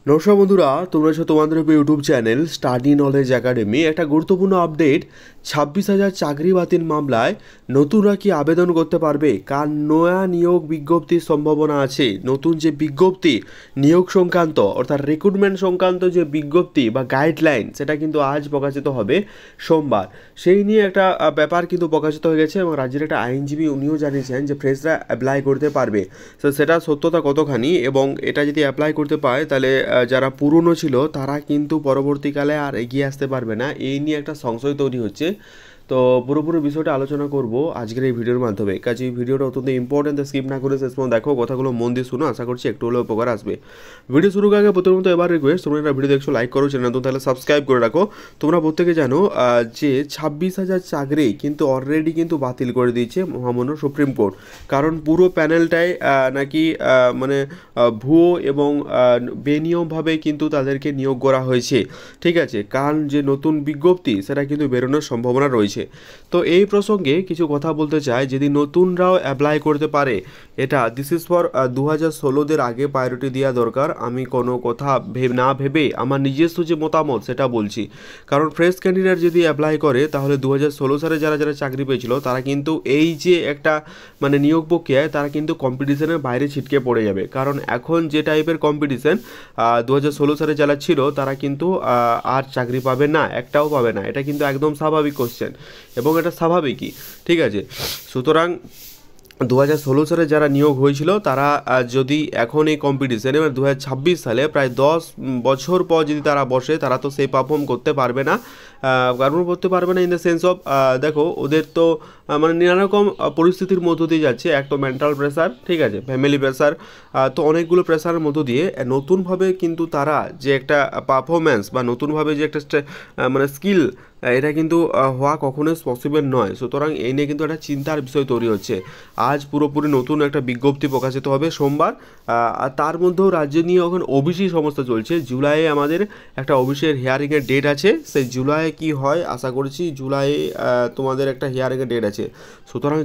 নমস্কার বন্ধুরা, তোমরা তোমাদের YouTube channel study knowledge academy একটা গুরুত্বপূর্ণ আপডেট। 26,000 চাকরি বাতিল মামলায় নতুনরা কি আবেদন করতে পারবে? কার নয়া নিয়োগ বিজ্ঞপ্তির সম্ভাবনা আছে? নতুন যে বিজ্ঞপ্তি নিয়োগ সংক্রান্ত অর্থাৎ রিক্রুটমেন্ট সংক্রান্ত যে বিজ্ঞপ্তি বা গাইডলাইন, সেটা কিন্তু আজ প্রকাশিত হবে সোমবার। সেই নিয়ে একটা ব্যাপার কিন্তু প্রকাশিত হয়ে গেছে এবং রাজ্যের একটা আইনজীবী উনিও জানিয়েছেন যে ফ্রেশরা অ্যাপ্লাই করতে পারবে। তো সেটা সত্যতা কতখানি, এবং এটা যদি অ্যাপ্লাই করতে পারে তাহলে যারা পুরনো ছিল তারা কিন্তু পরবর্তীকালে আর এগিয়ে আসতে পারবে না, এই নিয়ে একটা সংশয় তৈরি হচ্ছে। তো পুরোপুরি বিষয়টা আলোচনা করব আজকের এই ভিডিওর মাধ্যমে। কাজে এই ভিডিওটা অত্যন্ত ইম্পর্টেন্ট, স্কিপ না করে শেষ পর্যন্ত দেখো, কথাগুলো মন দিয়ে শুনো, আশা করছি একটু হলেও উপকার আসবে। ভিডিও শুরু আগে প্রথমত এবার রিকোয়েস্ট, তোমরা একটা ভিডিও দেখছো লাইক করো, চ্যানেল তাহলে সাবস্ক্রাইব করে রাখো। তোমরা প্রত্যেকে জানো যে 26,000 চাকরি কিন্তু অলরেডি কিন্তু বাতিল করে দিয়েছে মহামান্য সুপ্রিম কোর্ট। কারণ পুরো প্যানেলটাই নাকি মানে ভুয়ো এবং বেনিয়মভাবে কিন্তু তাদেরকে নিয়োগ করা হয়েছে। ঠিক আছে, কারণ যে নতুন বিজ্ঞপ্তি সেটা কিন্তু বেরোনোর সম্ভাবনা রয়েছে। তো এই প্রসঙ্গে কিছু কথা বলতে চাই। যদি নতুনরাও অ্যাপ্লাই করতে পারে, এটা দিস ইজ ফর 2016-দের আগে প্রায়োরিটি দেওয়া দরকার। আমি কোনো কথা না ভেবে আমার নিজস্ব যে মতামত সেটা বলছি। কারণ ফ্রেশ ক্যান্ডিডেট যদি অ্যাপ্লাই করে তাহলে 2016 সালে যারা যারা চাকরি পেয়েছিল তারা কিন্তু এই যে একটা মানে নিয়োগ প্রক্রিয়ায় তারা কিন্তু কম্পিটিশনের বাইরে ছিটকে পড়ে যাবে। কারণ এখন যে টাইপের কম্পিটিশন 2016 সালে যারা ছিল তারা কিন্তু আর চাকরি পাবে না, একটাও পাবে না। এটা কিন্তু একদম স্বাভাবিক কোশ্চেন এবং এটা স্বাভাবিকই। ঠিক আছে, সুতরাং 2016 সালে যারা নিয়োগ হয়েছিল তারা যদি এখন এই কম্পিটিশানে মানে 2026 সালে প্রায় 10 বছর পর যদি তারা বসে, তারা তো সেই পারফর্ম করতে পারবে না। কারণ করতে পারবে না ইন দ্য সেন্স অফ দেখো ওদের তো মানে নানা রকম পরিস্থিতির মধ্য দিয়ে যাচ্ছে। এক তো মেন্টাল প্রেশার, ঠিক আছে, ফ্যামিলি প্রেশার, তো অনেকগুলো প্রেশারের মধ্য দিয়ে নতুনভাবে কিন্তু তারা যে একটা পারফরমেন্স বা নতুনভাবে যে একটা মানে স্কিল, এটা কিন্তু হওয়া কখনোই পসিবল নয়। সুতরাং এই নিয়ে কিন্তু একটা চিন্তার বিষয় তৈরি হচ্ছে। আজ পুরোপুরি নতুন একটা বিজ্ঞপ্তি প্রকাশিত হবে সোমবার। আর তার মধ্যেও রাজ্য নিয়ে এখন ওবিসি সমস্যা চলছে। জুলাইয়ে আমাদের একটা ওবিসির হিয়ারিংয়ের ডেট আছে। সেই জুলাইয়ে কি হয় আশা করছি জুলাইয়ে তোমাদের একটা হিয়ারিংয়ের ডেট আছে। সুতরাং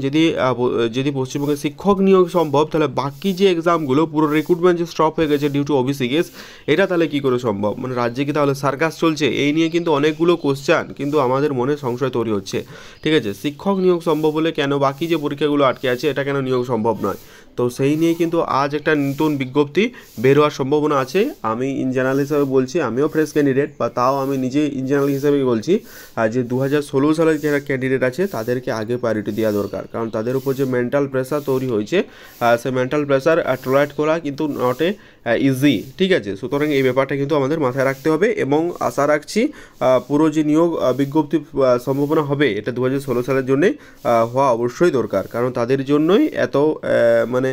যদি পশ্চিমবঙ্গে শিক্ষক নিয়োগ সম্ভব, তাহলে বাকি যে এক্সামগুলো পুরো রিক্রুটমেন্ট যে স্টপ হয়ে গেছে ডিউ টু ওবিসি কেস, এটা তাহলে কী করে সম্ভব? মানে রাজ্যে কি তাহলে সার্কাস চলছে? এই নিয়ে কিন্তু অনেকগুলো কোশ্চেন কিন্তু আমাদের মনে সংশয় তৈরি হচ্ছে। ঠিক আছে, শিক্ষক নিয়োগ সম্ভব হলে কেন বাকি যে পরীক্ষাগুলো আটকে আছে এটা কেন নিয়োগ সম্ভব নয়? তো সেই নিয়ে কিন্তু আজ একটা নতুন বিজ্ঞপ্তি বের হওয়ার সম্ভাবনা আছে। আমি ইন জেনারেল হিসাবে বলছি, আমিও ফ্রেশ ক্যান্ডিডেট, বা তাও আমি নিজে ইন জেনারেল হিসাবেই বলছি যে 2016 সালের যারা ক্যান্ডিডেট আছে তাদেরকে আগে প্রায়োরিটি দেওয়া দরকার। কারণ তাদের উপর যে মেন্টাল প্রেশার তৈরি হয়েছে, সেই মেন্টাল প্রেশার টলারেট করা কিন্তু নট ইজি। ঠিক আছে, সুতরাং এই ব্যাপারটা কিন্তু আমাদের মাথায় রাখতে হবে এবং আশা রাখছি পুরো যে নিয়োগ বিজ্ঞপ্তি সম্ভাবনা হবে এটা 2016 সালের জন্যে হওয়া অবশ্যই দরকার। কারণ তাদের জন্যই এত মানে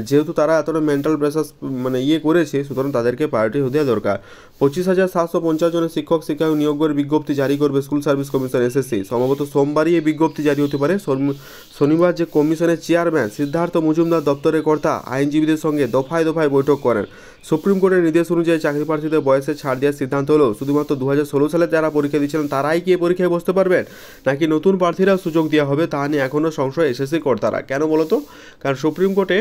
যেহেতু তারা এতটা মেন্টাল প্রেশার মানে করেছে, সুতরাং তাদেরকে প্রায়োরিটি দেওয়া দরকার। 25,750 জনের শিক্ষক শিক্ষক নিয়োগের বিজ্ঞপ্তি জারি করবে স্কুল সার্ভিস কমিশন এসএসসি। সম্ভবত সোমবারই এই বিজ্ঞপ্তি জারি হতে পারে। শনিবার যে কমিশনের চেয়ারম্যান সিদ্ধার্থ মজুমদার দপ্তরের কর্তা আইনজীবীদের সঙ্গে দফায় দফায় বৈঠক করেন। সুপ্রিম কোর্টের নির্দেশ অনুযায়ী চাকরি প্রার্থীদের বয়সে ছাড় দেওয়ার সিদ্ধান্ত হলো শুধুমাত্র 2016 সালে যারা পরীক্ষা দিয়েছিলেন তারাই কি পরীক্ষায় বসতে পারবেন, নাকি নতুন প্রার্থীরাও সুযোগ দেওয়া হবে, তা নিয়ে এখনও সংশয় এসএসসি কর্তারা। কেন বলো তো? কারণ সুপ্রিম কোর্টে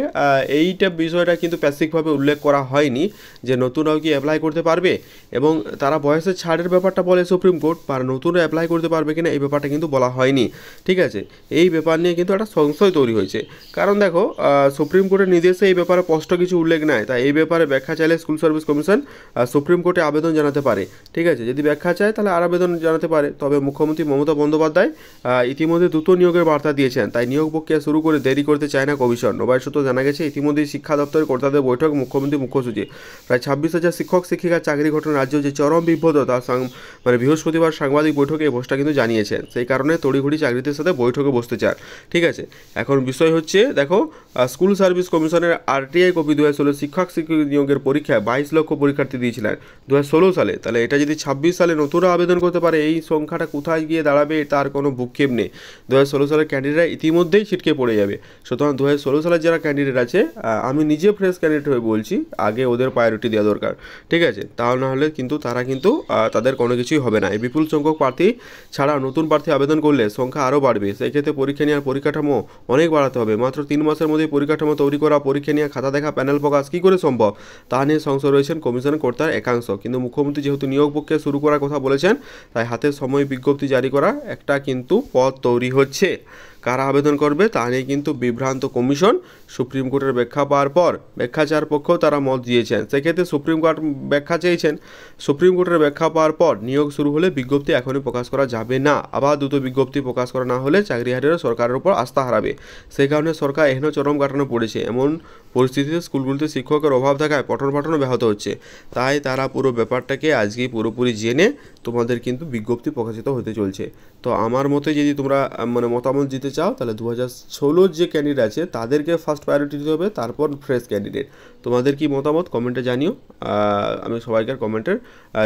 এইটা বিষয়টা কিন্তু প্যাসিকভাবে উল্লেখ করা হয়নি যে নতুনরাও কি অ্যাপ্লাই করতে পারবে, এবং তারা বয়সের ছাড়ের ব্যাপারটা বলে সুপ্রিম কোর্ট, আর নতুনরা অ্যাপ্লাই করতে পারবে কিনা এই ব্যাপারটা কিন্তু বলা হয়নি। ঠিক আছে, এই ব্যাপার নিয়ে কিন্তু একটা সংশয় তৈরি হয়েছে। কারণ দেখো সুপ্রিম কোর্টের নির্দেশে এই ব্যাপারে স্পষ্ট কিছু উল্লেখ নাই, তাই এই ব্যাপারে ব্যাখ্যা চাইলে স্কুল সার্ভিস কমিশন সুপ্রিম কোর্টে আবেদন জানাতে পারে। ঠিক আছে, যদি ব্যাখ্যা চায় তাহলে আর আবেদন জানাতে পারে। তবে মুখ্যমন্ত্রী মমতা বন্দ্যোপাধ্যায় ইতিমধ্যে দ্রুত নিয়োগের বার্তা দিয়েছেন, তাই নিয়োগ প্রক্রিয়া শুরু করে দেরি করতে চায় না কমিশন। নবায়ন সূত্র জানা গেছে ইতিমধ্যেই শিক্ষা দপ্তরের কর্তাদের বৈঠক মুখ্যমন্ত্রী মুখ্য সচিব। প্রায় 26,000 শিক্ষক শিক্ষিকার চাকরি ঘটনা রাজ্য যে চরম বিব্রত তার মানে বৃহস্পতিবার সাংবাদিক বৈঠকে এই পোস্টটা কিন্তু জানিয়েছেন। সেই কারণে তড়িঘড়ি চাকরিদের সাথে বৈঠকে বসতে চান। ঠিক আছে, এখন বিষয় হচ্ছে দেখো স্কুল সার্ভিস কমিশনের আরটিআই কপি 2016 শিক্ষক শিক্ষক নিয়োগের পরীক্ষায় 22 লক্ষ পরীক্ষার্থী দিয়েছিলেন 2016 সালে। তাহলে এটা যদি 26 সালে নতুনরা আবেদন করতে পারে, এই সংখ্যাটা কোথায় গিয়ে দাঁড়াবে তার কোনো ভূক্ষেপ নেই। 2016 সালের ক্যান্ডিডেটরা ইতিমধ্যেই ছিটকে পড়ে যাবে। সুতরাং 2016 সালের যারা ক্যান্ডিডেট ক্যান্ডিডেট আছে, আমি নিজে ফ্রেশ ক্যান্ডিডেট হয়ে বলছি, আগে ওদের প্রায়োরিটি দেওয়া দরকার, ঠিক আছে? তাহলে না হলে কিন্তু তারা কিন্তু তাদের কোনো কিছুই হবে না। এই বিপুল সংখ্যক প্রার্থী ছাড়া নতুন প্রার্থী আবেদন করলে সংখ্যা আরও বাড়বে। সেই ক্ষেত্রে পরীক্ষা নেওয়ার পরিকাঠামো অনেক বাড়াতে হবে। মাত্র 3 মাসের মধ্যে পরিকাঠামো তৈরি করা, পরীক্ষা নেওয়া, খাতা দেখা, প্যানেল প্রকাশ কী করে সম্ভব তা নিয়ে সংশয় রয়েছেন কমিশন কর্তার একাংশ। কিন্তু মুখ্যমন্ত্রী যেহেতু নিয়োগ প্রক্রিয়া শুরু করার কথা বলেছেন, তাই হাতের সময় বিজ্ঞপ্তি জারি করা একটা কিন্তু পথ তৈরি হচ্ছে। কারা আবেদন করবে তা নিয়ে কিন্তু বিভ্রান্ত কমিশন। সুপ্রিম কোর্টের ব্যাখ্যা পাওয়ার পর ব্যাখ্যা চার পক্ষেও তারা মত দিয়েছেন। সেক্ষেত্রে সুপ্রিম কোর্ট ব্যাখ্যা চেয়েছেন। সুপ্রিম কোর্টের ব্যাখ্যা পাওয়ার পর নিয়োগ শুরু হলে বিজ্ঞপ্তি এখনই প্রকাশ করা যাবে না। আবার দ্রুত বিজ্ঞপ্তি প্রকাশ করা না হলে চাকরিহারারা সরকারের উপর আস্থা হারাবে। সেই কারণে সরকার এখনও চরম কাটানো পড়েছে। এমন পরিস্থিতিতে স্কুলগুলিতে শিক্ষকের অভাব থাকায় পঠন পাঠনও ব্যাহত হচ্ছে। তাই তারা পুরো ব্যাপারটাকে আজকেই পুরোপুরি জেনে তোমাদের কিন্তু বিজ্ঞপ্তি প্রকাশিত হতে চলছে। তো আমার মতে যদি তোমরা মতামত দিতে চাও, তাহলে 2016 যে ক্যান্ডিডেট আছে তাদেরকে ফার্স্ট প্রায়োরিটি দিতে হবে, তারপর ফ্রেশ ক্যান্ডিডেট। তোমাদের কি মতামত কমেন্টে জানিও, আমি সবাইকার কমেন্টের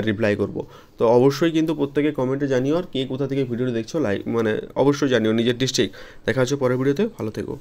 রিপ্লাই করব। তো অবশ্যই কিন্তু প্রত্যেকে কমেন্টে জানিও, আর কে কোথা থেকে ভিডিওটি দেখছো অবশ্যই জানিও নিজের ডিস্ট্রিক্ট। দেখা হচ্ছে পরের ভিডিওতে, ভালো থেকো।